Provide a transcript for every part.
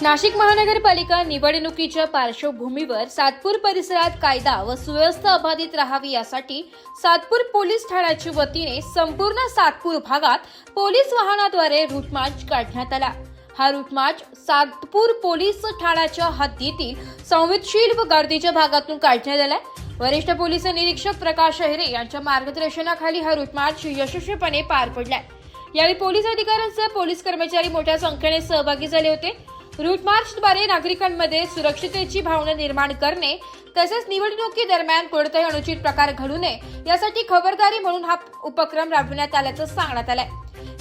नाशिक महानगरपालिका निवडणुकीच्या पार्श्वभूमीवर सातपूर परिसरात कायदा व सुव्यवस्था अबाधित राहावी यासाठी सातपूर पोलीस ठाण्याच्या वतीने संपूर्ण सातपूर भागात पोलीस वाहनाद्वारे रूट मार्च काढण्यात आला। हा रूट मार्च सातपूर पोलीस ठाण्याच्या हद्दीतील संवेदनशील व गर्दीच्या भागातून काढण्यात आला। वरिष्ठ पोलीस निरीक्षक प्रकाश अहिरे यांच्या मार्गदर्शनाखाली हा रूट मार्च यशस्वीपणे पार पडलाय। यावेळी पोलीस अधिकाऱ्यांसह पोलीस कर्मचारी मोठ्या संख्येने सहभागी झाले होते। रूट मार्चद्वारे नागरिकांमध्ये सुरक्षिततेची भावना निर्माण करणे तसेच निवडणुकी दरम्यान कोणताही अनुचित प्रकार घडू नये यासाठी खबरदारी म्हणून हा उपक्रम राबविण्यात आल्याचं सांगण्यात आलंय।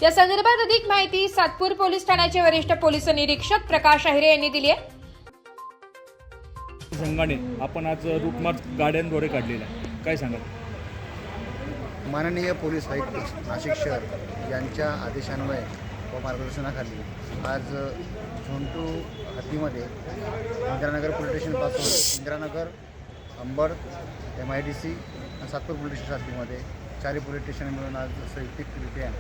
या संदर्भात अधिक माहिती सातपूर पोलीस ठाण्याचे वरिष्ठ पोलीस निरीक्षक प्रकाश अहिरे यांनी दिली आहे। संघाने आपण आज रूट मार्च गाड्यांद्वारे काढलेला आहे, काय सांगाल? माननीय पोलीस आयुक्त नाशिक शहर यांच्या आदेशान्वये व मार्गदर्शनाखाली आज झोन 2 हद्दीमध्ये इंदिरानगर पोलीस स्टेशनपासून इंदिरानगर, अंबड, MIDC आणि सातपूर पोलीस स्टेशन हद्दीमध्ये चारही पोलीस स्टेशन मिळून आज संयुक्तिकरित्या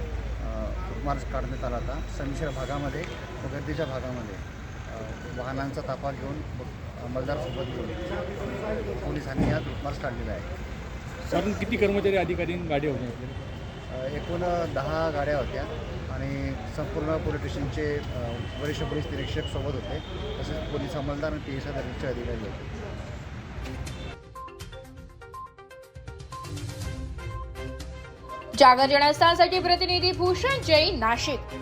मार्च काढण्यात आला होता। संमिश्र भागामध्ये व गर्दीच्या भागामध्ये वाहनांचा ताफा घेऊन अंमलदारसोबत घेऊन पोलिसांनी आज मार्च काढलेला आहे। साधारण किती कर्मचारी अधिकारी गाडी होत्या? एकूण 10 गाड्या होत्या आणि संपूर्ण पोलीस स्टेशनचे वरिष्ठ पोलीस निरीक्षक सोबत होते, तसेच पोलीस अंमलदार आणि PSI दर्जाचे अधिकारी होते। जागर जनस्थानसाठी प्रतिनिधी भूषण जैन, नाशिक।